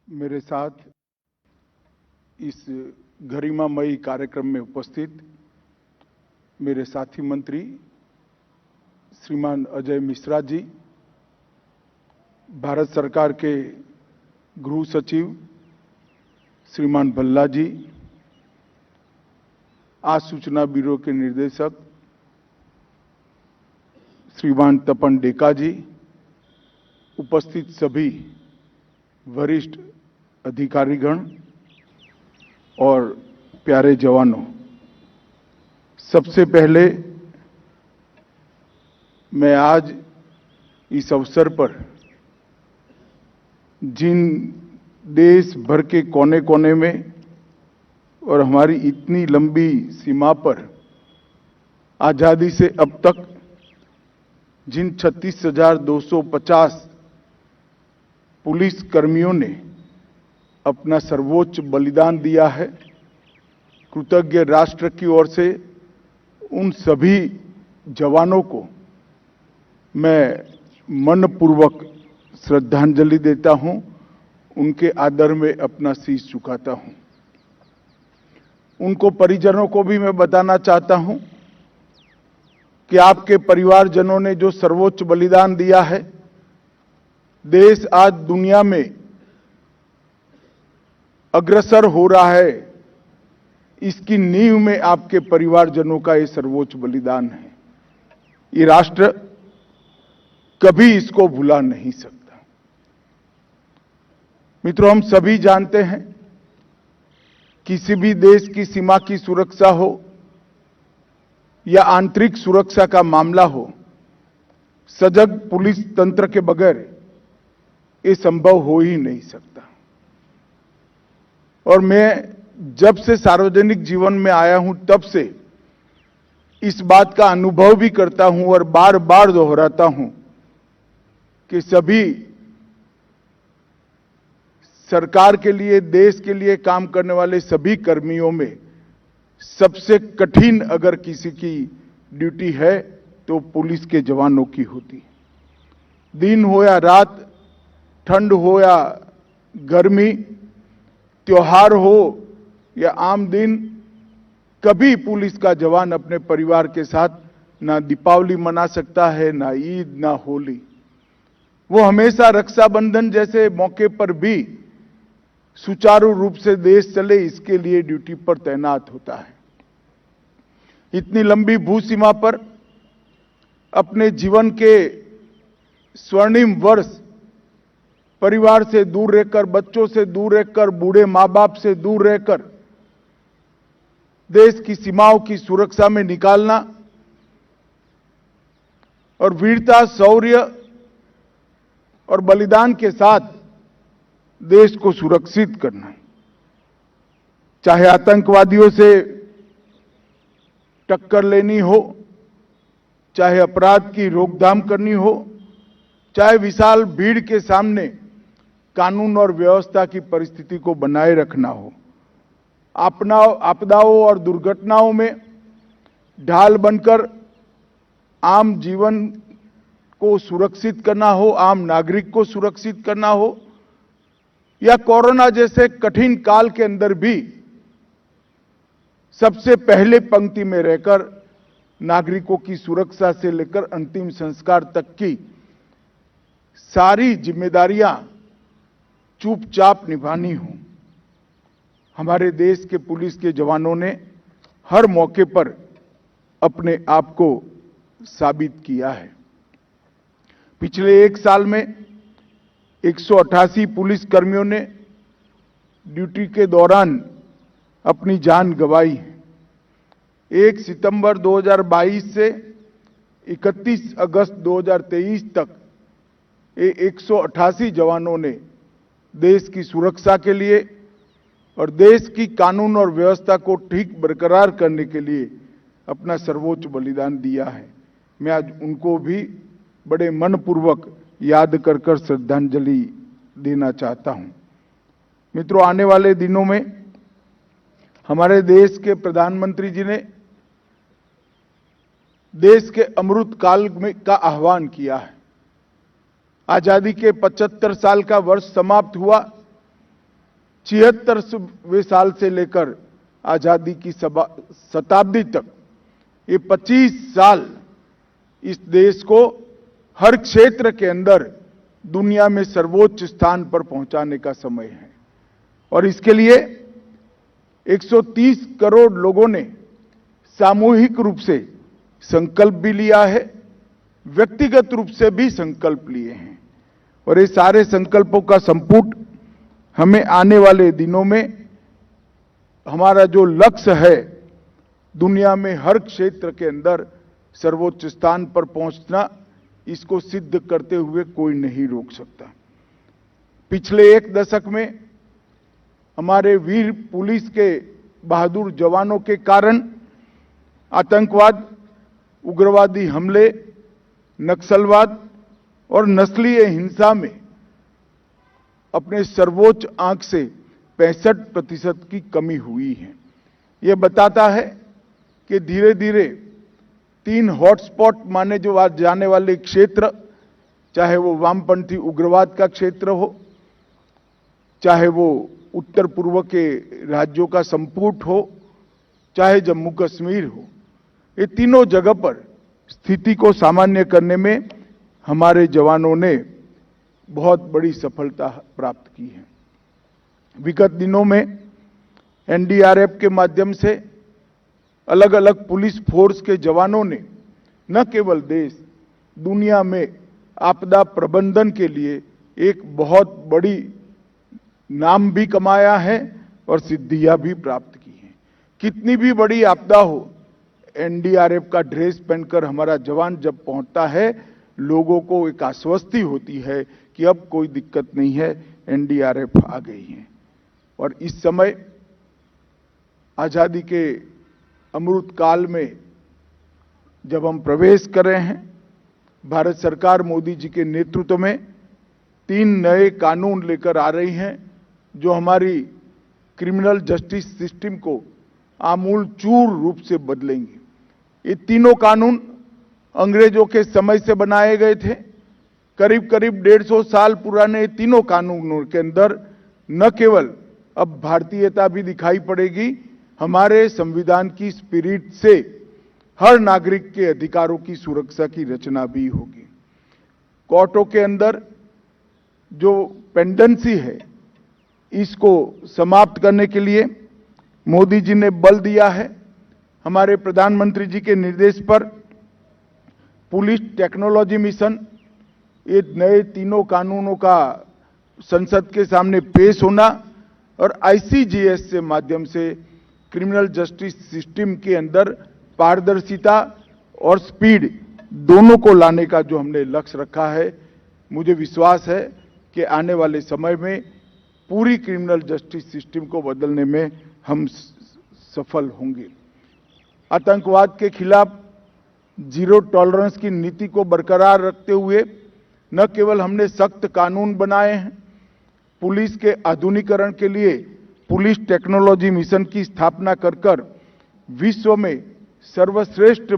मेरे साथ इस गरिमामयी कार्यक्रम में उपस्थित मेरे साथी मंत्री श्रीमान अजय मिश्रा जी, भारत सरकार के गृह सचिव श्रीमान भल्ला जी, आज सूचना ब्यूरो के निर्देशक श्रीमान तपन डेका जी, उपस्थित सभी वरिष्ठ अधिकारीगण और प्यारे जवानों, सबसे पहले मैं आज इस अवसर पर जिन देश भर के कोने कोने में और हमारी इतनी लंबी सीमा पर आजादी से अब तक जिन 36,250 पुलिस कर्मियों ने अपना सर्वोच्च बलिदान दिया है, कृतज्ञ राष्ट्र की ओर से उन सभी जवानों को मैं मनपूर्वक श्रद्धांजलि देता हूं, उनके आदर में अपना शीश झुकाता हूं। उनको परिजनों को भी मैं बताना चाहता हूं कि आपके परिवारजनों ने जो सर्वोच्च बलिदान दिया है, देश आज दुनिया में अग्रसर हो रहा है, इसकी नींव में आपके परिवारजनों का ये सर्वोच्च बलिदान है। ये राष्ट्र कभी इसको भुला नहीं सकता। मित्रों, हम सभी जानते हैं, किसी भी देश की सीमा की सुरक्षा हो या आंतरिक सुरक्षा का मामला हो, सजग पुलिस तंत्र के बगैर ये संभव हो ही नहीं सकता। और मैं जब से सार्वजनिक जीवन में आया हूं, तब से इस बात का अनुभव भी करता हूं और बार बार दोहराता हूं कि सभी सरकार के लिए, देश के लिए काम करने वाले सभी कर्मियों में सबसे कठिन अगर किसी की ड्यूटी है तो पुलिस के जवानों की होती। दिन हो या रात, ठंड हो या गर्मी, त्योहार हो या आम दिन, कभी पुलिस का जवान अपने परिवार के साथ ना दीपावली मना सकता है, ना ईद, ना होली। वो हमेशा रक्षाबंधन जैसे मौके पर भी सुचारू रूप से देश चले, इसके लिए ड्यूटी पर तैनात होता है। इतनी लंबी भू सीमा पर अपने जीवन के स्वर्णिम वर्ष परिवार से दूर रहकर, बच्चों से दूर रहकर, बूढ़े मां बाप से दूर रहकर देश की सीमाओं की सुरक्षा में निकालना और वीरता, शौर्य और बलिदान के साथ देश को सुरक्षित करना, चाहे आतंकवादियों से टक्कर लेनी हो, चाहे अपराध की रोकथाम करनी हो, चाहे विशाल भीड़ के सामने कानून और व्यवस्था की परिस्थिति को बनाए रखना हो, आपदाओं और दुर्घटनाओं में ढाल बनकर आम जीवन को सुरक्षित करना हो, आम नागरिक को सुरक्षित करना हो, या कोरोना जैसे कठिन काल के अंदर भी सबसे पहले पंक्ति में रहकर नागरिकों की सुरक्षा से लेकर अंतिम संस्कार तक की सारी जिम्मेदारियां चुपचाप निभानी हो। हमारे देश के पुलिस के जवानों ने हर मौके पर अपने आप को साबित किया है। पिछले एक साल में 188 पुलिस कर्मियों ने ड्यूटी के दौरान अपनी जान गंवाई है। 1 सितंबर 2022 से 31 अगस्त 2023 तक ये 188 जवानों ने देश की सुरक्षा के लिए और देश की कानून और व्यवस्था को ठीक बरकरार करने के लिए अपना सर्वोच्च बलिदान दिया है। मैं आज उनको भी बड़े मनपूर्वक याद कर कर श्रद्धांजलि देना चाहता हूं। मित्रों, आने वाले दिनों में हमारे देश के प्रधानमंत्री जी ने देश के अमृत काल में का आह्वान किया है। आजादी के 75 साल का वर्ष समाप्त हुआ 76वें साल से लेकर आजादी की शताब्दी तक ये 25 साल इस देश को हर क्षेत्र के अंदर दुनिया में सर्वोच्च स्थान पर पहुंचाने का समय है। और इसके लिए 130 करोड़ लोगों ने सामूहिक रूप से संकल्प भी लिया है, व्यक्तिगत रूप से भी संकल्प लिए हैं। और ये सारे संकल्पों का संपुट हमें आने वाले दिनों में हमारा जो लक्ष्य है, दुनिया में हर क्षेत्र के अंदर सर्वोच्च स्थान पर पहुंचना, इसको सिद्ध करते हुए कोई नहीं रोक सकता। पिछले एक दशक में हमारे वीर पुलिस के बहादुर जवानों के कारण आतंकवाद, उग्रवादी हमले, नक्सलवाद और नस्लीय हिंसा में अपने सर्वोच्च आंक से 65% की कमी हुई है। यह बताता है कि धीरे धीरे 3 हॉटस्पॉट माने जो आज जाने वाले क्षेत्र, चाहे वो वामपंथी उग्रवाद का क्षेत्र हो, चाहे वो उत्तर पूर्व के राज्यों का संपुट हो, चाहे जम्मू कश्मीर हो, ये तीनों जगह पर स्थिति को सामान्य करने में हमारे जवानों ने बहुत बड़ी सफलता प्राप्त की है। विगत दिनों में एनडीआरएफ के माध्यम से अलग अलग पुलिस फोर्स के जवानों ने न केवल देश, दुनिया में आपदा प्रबंधन के लिए एक बहुत बड़ी नाम भी कमाया है और सिद्धियां भी प्राप्त की हैं। कितनी भी बड़ी आपदा हो, एनडीआरएफ का ड्रेस पहनकर हमारा जवान जब पहुंचता है, लोगों को एक आश्वस्ति होती है कि अब कोई दिक्कत नहीं है, एनडीआरएफ आ गई है। और इस समय आजादी के अमृत काल में जब हम प्रवेश कर रहे हैं, भारत सरकार मोदी जी के नेतृत्व में 3 नए कानून लेकर आ रही हैं, जो हमारी क्रिमिनल जस्टिस सिस्टम को आमूल चूर रूप से बदलेंगे। ये तीनों कानून अंग्रेजों के समय से बनाए गए थे। करीब करीब 150 साल पुराने तीनों कानूनों के अंदर न केवल अब भारतीयता भी दिखाई पड़ेगी, हमारे संविधान की स्पिरिट से हर नागरिक के अधिकारों की सुरक्षा की रचना भी होगी। कोर्टों के अंदर जो पेंडेंसी है, इसको समाप्त करने के लिए मोदी जी ने बल दिया है। हमारे प्रधानमंत्री जी के निर्देश पर पुलिस टेक्नोलॉजी मिशन, ये नए तीनों कानूनों का संसद के सामने पेश होना और आईसीजीएस के माध्यम से क्रिमिनल जस्टिस सिस्टम के अंदर पारदर्शिता और स्पीड दोनों को लाने का जो हमने लक्ष्य रखा है, मुझे विश्वास है कि आने वाले समय में पूरी क्रिमिनल जस्टिस सिस्टम को बदलने में हम सफल होंगे। आतंकवाद के खिलाफ जीरो टॉलरेंस की नीति को बरकरार रखते हुए न केवल हमने सख्त कानून बनाए हैं, पुलिस के आधुनिकीकरण के लिए पुलिस टेक्नोलॉजी मिशन की स्थापना कर विश्व में सर्वश्रेष्ठ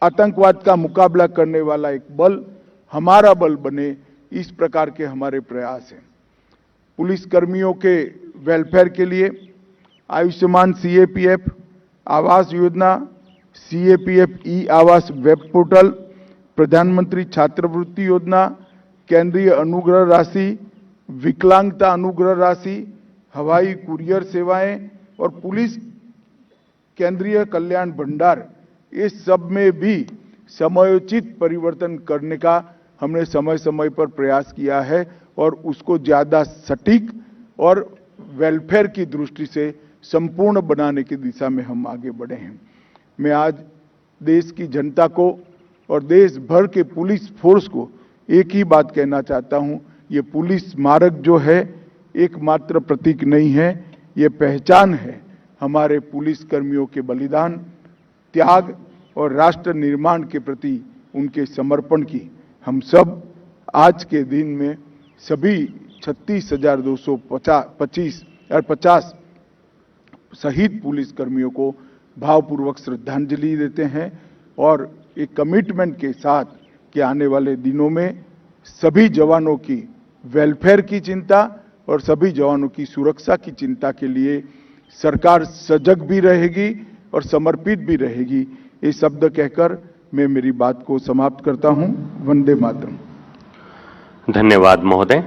आतंकवाद का मुकाबला करने वाला एक बल हमारा बल बने, इस प्रकार के हमारे प्रयास हैं। पुलिस कर्मियों के वेलफेयर के लिए आयुष्मान सीएपीएफ आवास योजना, सीएपीएफ ई आवास वेब पोर्टल, प्रधानमंत्री छात्रवृत्ति योजना, केंद्रीय अनुग्रह राशि, विकलांगता अनुग्रह राशि, हवाई कुरियर सेवाएं और पुलिस केंद्रीय कल्याण भंडार, ये सब में भी समयोचित परिवर्तन करने का हमने समय समय पर प्रयास किया है और उसको ज्यादा सटीक और वेलफेयर की दृष्टि से संपूर्ण बनाने की दिशा में हम आगे बढ़े हैं। मैं आज देश की जनता को और देश भर के पुलिस फोर्स को एक ही बात कहना चाहता हूं, ये पुलिस स्मारक जो है एकमात्र प्रतीक नहीं है, ये पहचान है हमारे पुलिस कर्मियों के बलिदान, त्याग और राष्ट्र निर्माण के प्रति उनके समर्पण की। हम सब आज के दिन में सभी 36,250 शहीद पुलिस कर्मियों को भावपूर्वक श्रद्धांजलि देते हैं और एक कमिटमेंट के साथ कि आने वाले दिनों में सभी जवानों की वेलफेयर की चिंता और सभी जवानों की सुरक्षा की चिंता के लिए सरकार सजग भी रहेगी और समर्पित भी रहेगी। ये शब्द कहकर मैं मेरी बात को समाप्त करता हूं। वंदे मातरम। धन्यवाद महोदय।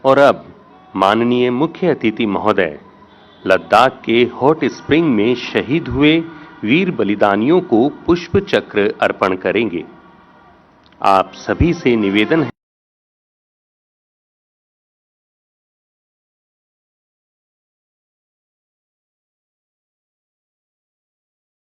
और अब माननीय मुख्य अतिथि महोदय लद्दाख के हॉट स्प्रिंग में शहीद हुए वीर बलिदानियों को पुष्प चक्र अर्पण करेंगे। आप सभी से निवेदन है